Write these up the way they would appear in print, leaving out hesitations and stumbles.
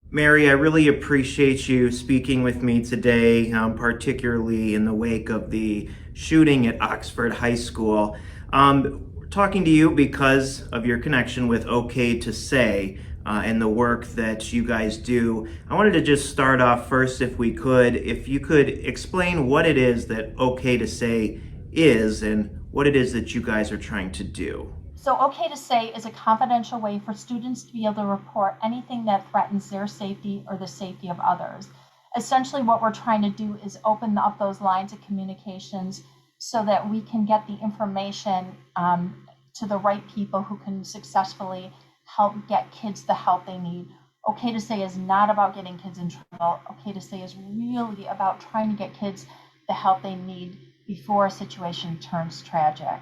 Mary, I really appreciate you speaking with me today, particularly in the wake of the shooting at Oxford High School. We're talking to you because of your connection with OK2SAY and the work that you guys do. I wanted to just start off first, if you could explain what it is that OK2SAY is and what it is that you guys are trying to do. So OK to Say is a confidential way for students to be able to report anything that threatens their safety or the safety of others. Essentially, what we're trying to do is open up those lines of communications so that we can get the information to the right people who can successfully help get kids the help they need. OK to Say is not about getting kids in trouble. OK to Say is really about trying to get kids the help they need before a situation turns tragic.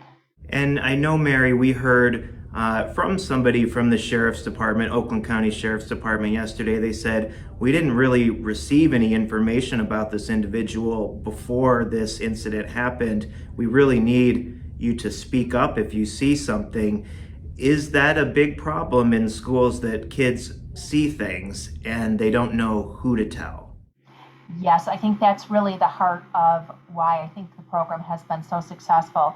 And I know, Mary, we heard from somebody from the Sheriff's Department, Oakland County Sheriff's Department yesterday. They said, we didn't really receive any information about this individual before this incident happened. We really need you to speak up if you see something. Is that a big problem in schools that kids see things and they don't know who to tell? Yes, I think that's really the heart of why I think the program has been so successful.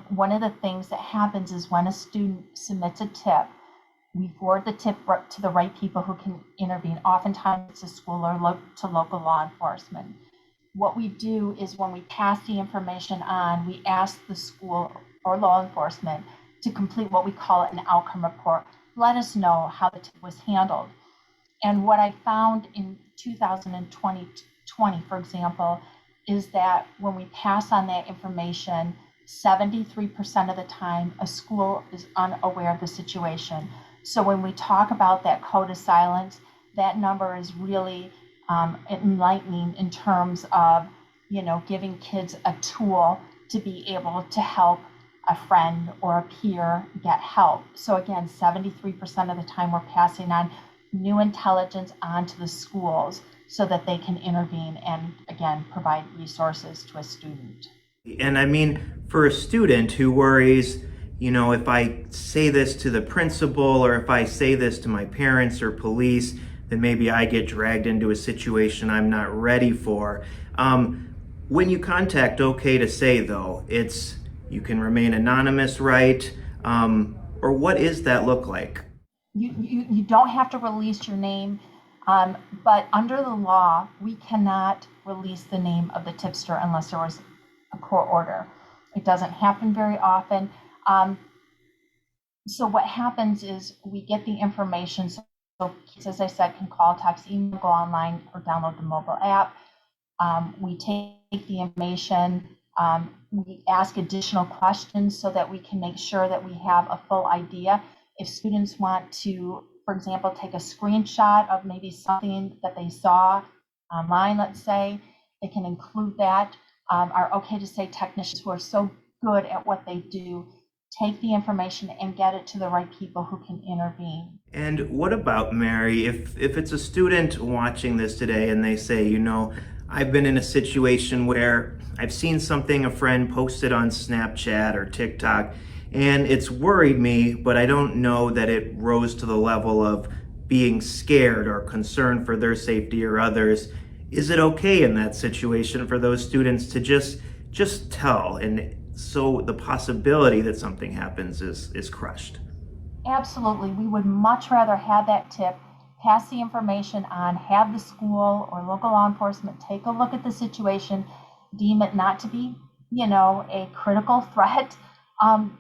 One of the things that happens is when a student submits a tip, we forward the tip to the right people who can intervene. Oftentimes it's a school or to local law enforcement. What we do is when we pass the information on, we ask the school or law enforcement to complete what we call an outcome report. Let us know how the tip was handled. And what I found in 2020, for example, is that when we pass on that information, 73% of the time, a school is unaware of the situation. So when we talk about that code of silence, that number is really enlightening in terms of, giving kids a tool to be able to help a friend or a peer get help. So again, 73% of the time we're passing on new intelligence onto the schools so that they can intervene and again provide resources to a student. And I mean, for a student who worries, if I say this to the principal or if I say this to my parents or police, then maybe I get dragged into a situation I'm not ready for. When you contact OK2SAY, though, you can remain anonymous, right? Or what does that look like? You don't have to release your name, but under the law, we cannot release the name of the tipster unless there was a court order. It doesn't happen very often. Um, so what happens is we get the information. So kids, as I said, can call, text, email, go online, or download the mobile app. We take the information. We ask additional questions so that we can make sure that we have a full idea. If students want to, for example, take a screenshot of maybe something that they saw online, let's say, they can include that. Our OK2Say technicians who are so good at what they do take the information and get it to the right people who can intervene. And what about, Mary, if it's a student watching this today and they say, I've been in a situation where I've seen something a friend posted on Snapchat or TikTok, and it's worried me, but I don't know that it rose to the level of being scared or concerned for their safety or others. Is it okay in that situation for those students to just tell, and so the possibility that something happens is crushed? Absolutely. We would much rather have that tip, pass the information on, have the school or local law enforcement take a look at the situation, deem it not to be, a critical threat. Um,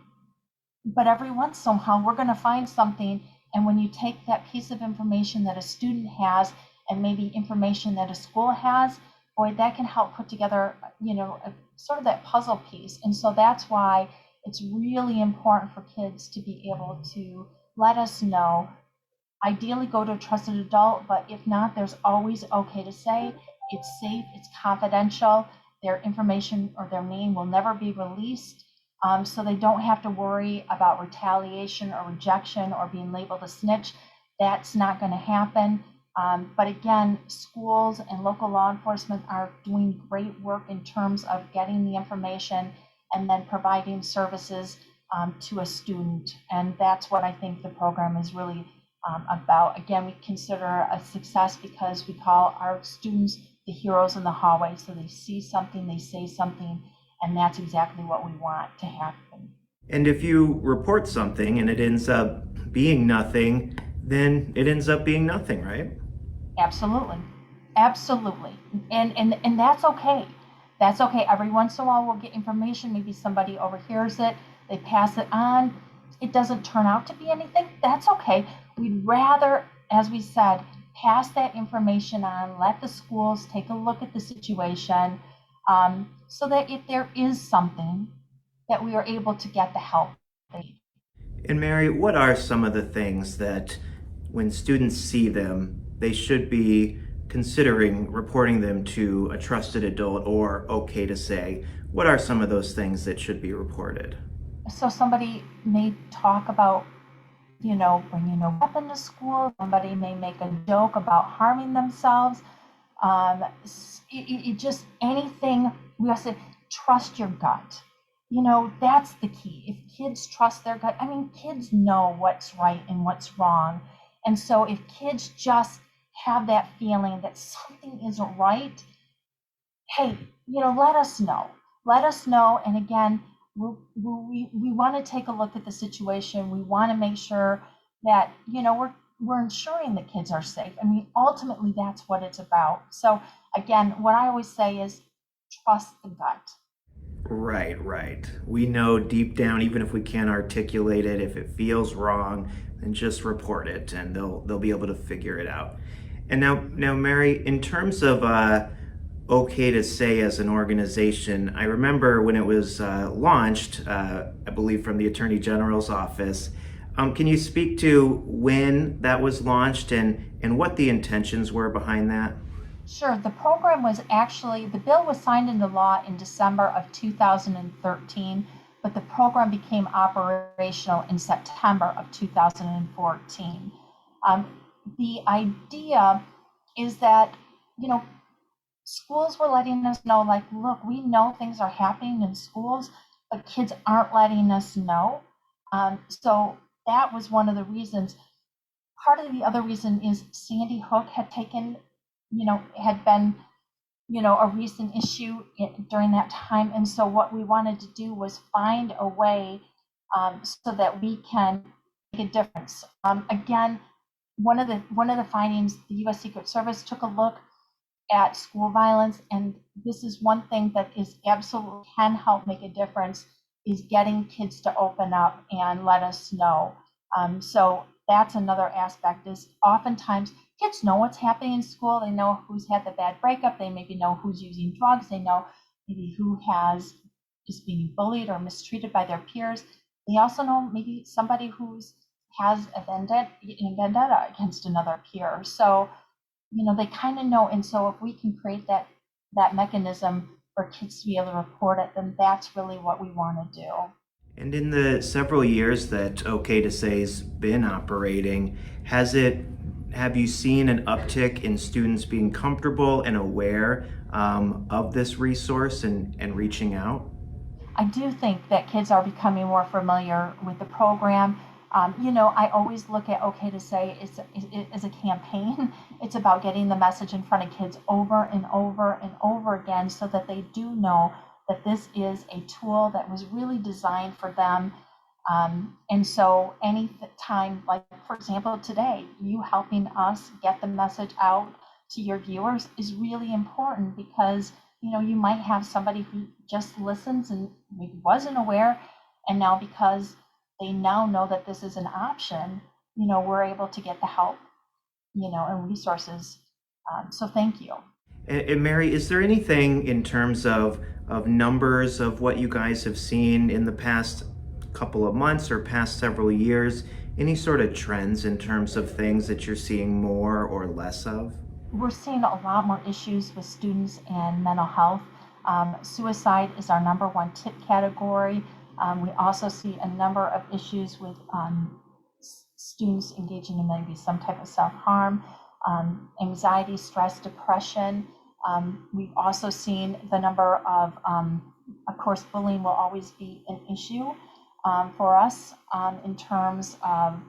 but every once somehow we're going to find something. And when you take that piece of information that a student has and maybe information that a school has, boy, that can help put together, sort of that puzzle piece. And so that's why it's really important for kids to be able to let us know. Ideally, go to a trusted adult, but if not, there's always OK2SAY. It's safe, it's confidential. Their information or their name will never be released. So they don't have to worry about retaliation or rejection or being labeled a snitch. That's not going to happen. But again, schools and local law enforcement are doing great work in terms of getting the information and then providing services to a student. And that's what I think the program is really about, again, we consider a success because we call our students the heroes in the hallway. So they see something, they say something, and that's exactly what we want to happen. And if you report something and it ends up being nothing, then it ends up being nothing, right? Absolutely. Absolutely. And that's okay. That's okay. Every once in a while we'll get information, maybe somebody overhears it, they pass it on. It doesn't turn out to be anything. That's okay. We'd rather, as we said, pass that information on, let the schools take a look at the situation, so that if there is something, that we are able to get the help they need. And Mary, what are some of the things that when students see them, they should be considering reporting them to a trusted adult or OK to say? What are some of those things that should be reported? So somebody may talk about, bringing a weapon to school. Somebody may make a joke about harming themselves. Just anything. We also say, trust your gut. That's the key. If kids trust their gut, I mean, kids know what's right and what's wrong. And so if kids just have that feeling that something isn't right, hey, let us know. Let us know. And again, we want to take a look at the situation. We want to make sure that, we're ensuring that kids are safe. I mean, ultimately, that's what it's about. So again, what I always say is trust the gut. Right, right. We know deep down, even if we can't articulate it, if it feels wrong, then just report it, and they'll be able to figure it out. And now, Mary, in terms of OK to Say as an organization, I remember when it was launched, I believe from the Attorney General's office. Can you speak to when that was launched and what the intentions were behind that? Sure. The bill was signed into law in December of 2013, but the program became operational in September of 2014. Um, the idea is that, schools were letting us know, like, look, we know things are happening in schools, but kids aren't letting us know. So that was one of the reasons. Part of the other reason is Sandy Hook had been, a recent issue during that time. And so what we wanted to do was find a way, so that we can make a difference. Again, one of the findings, the U.S. Secret Service took a look at school violence, and this is one thing that is absolutely can help make a difference, is getting kids to open up and let us know. So that's another aspect, is oftentimes kids know what's happening in school. They know who's had the bad breakup. They maybe know who's using drugs. They know maybe who is being bullied or mistreated by their peers. They also know maybe somebody who's has a vendetta against another peer. So they kind of know. And so if we can create that mechanism for kids to be able to report it, then that's really what we want to do. And in the several years that OK to Say's been operating, have you seen an uptick in students being comfortable and aware of this resource and reaching out? I do think that kids are becoming more familiar with the program. I always look at OK to Say as a campaign. It's about getting the message in front of kids over and over and over again, so that they do know that this is a tool that was really designed for them. And so any time, like for example, today, you helping us get the message out to your viewers is really important, because you might have somebody who just listens and maybe wasn't aware, and now because they now know that this is an option, we're able to get the help, and resources. So thank you. And Mary, is there anything in terms of numbers of what you guys have seen in the past couple of months or past several years? Any sort of trends in terms of things that you're seeing more or less of? We're seeing a lot more issues with students and mental health. Suicide is our number one tip category. We also see a number of issues with students engaging in maybe some type of self-harm, anxiety, stress, depression. We've also seen the number of course, bullying will always be an issue for us, in terms of,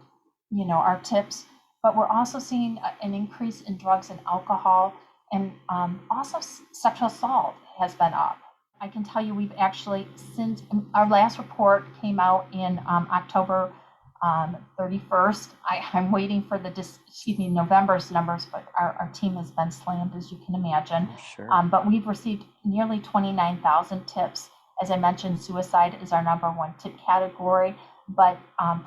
our tips. but we're also seeing an increase in drugs and alcohol, and also sexual assault has been up. I can tell you we've actually, since our last report came out in October 31st, I'm waiting for November's numbers, but our team has been slammed, as you can imagine. Sure. But we've received nearly 29,000 tips. As I mentioned, suicide is our #1 tip category, but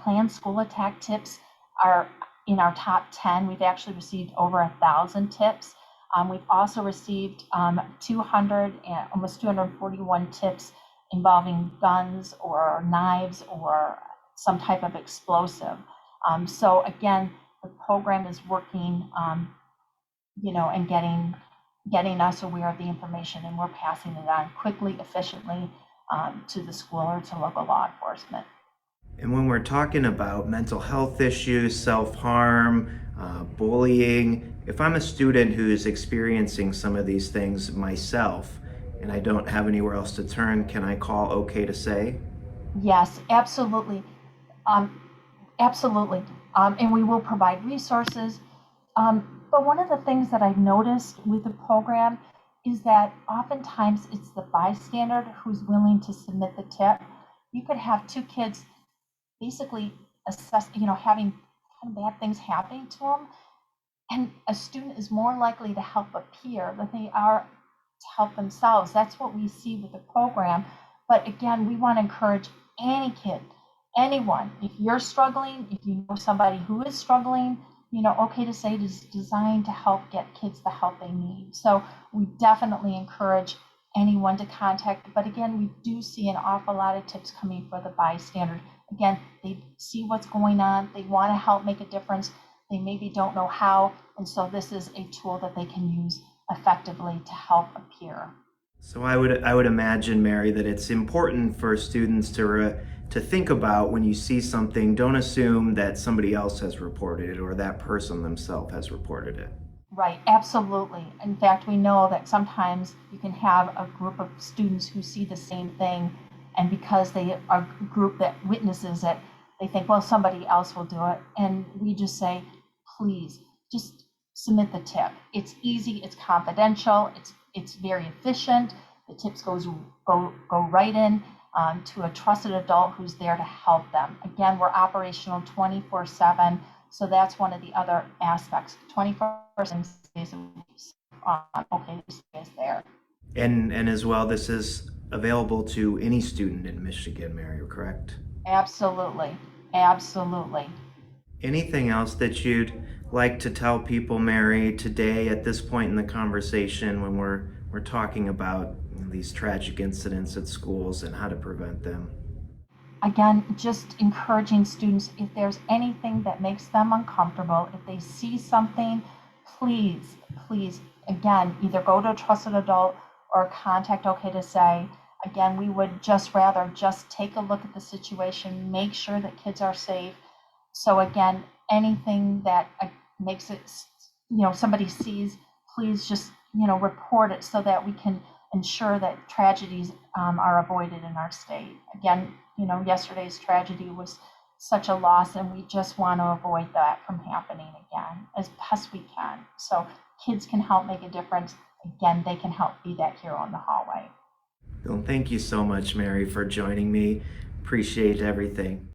planned school attack tips are in our top 10. We've actually received over 1,000 tips. We've also received 200 and almost 241 tips involving guns or knives or some type of explosive. So again, the program is working, and getting us aware of the information, and we're passing it on quickly, efficiently to the school or to local law enforcement. And when we're talking about mental health issues, self-harm, bullying, if I'm a student who's experiencing some of these things myself and I don't have anywhere else to turn, can I call OK2SAY? Yes, absolutely. Absolutely. And we will provide resources. But one of the things that I've noticed with the program is that oftentimes it's the bystander who's willing to submit the tip. You could have two kids basically having kind of bad things happening to them, and a student is more likely to help a peer than they are to help themselves. That's what we see with the program. But again, we want to encourage any kid, anyone, if you're struggling, if you know somebody who is struggling, OK2SAY is designed to help get kids the help they need. So we definitely encourage anyone to contact. But again, we do see an awful lot of tips coming for the bystander. Again, they see what's going on, they want to help make a difference, they maybe don't know how, and so this is a tool that they can use effectively to help a peer. So I would imagine, Mary, that it's important for students to think about when you see something, don't assume that somebody else has reported it or that person themselves has reported it. Right, absolutely. In fact, we know that sometimes you can have a group of students who see the same thing, and because they are a group that witnesses it, they think, well, somebody else will do it. And we just say, please, just submit the tip. It's easy, it's confidential, it's very efficient. The tips go right in to a trusted adult who's there to help them. Again, we're operational 24/7, so that's one of the other aspects. 24/7 days a week. OK2SAY is there. And as well, this is available to any student in Michigan, Mary, correct? Absolutely, absolutely. Anything else that you'd like to tell people, Mary, today at this point in the conversation when we're talking about these tragic incidents at schools and how to prevent them? Again, just encouraging students, if there's anything that makes them uncomfortable, if they see something, please, again, either go to a trusted adult or contact OK2SAY. Again, we would just rather just take a look at the situation, make sure that kids are safe. So again, anything that makes it, somebody sees, please just, report it so that we can ensure that tragedies are avoided in our state. Again, yesterday's tragedy was such a loss, and we just want to avoid that from happening again as best we can. So kids can help make a difference. Again, they can help be that hero in the hallway. Well, thank you so much, Mary, for joining me. Appreciate everything.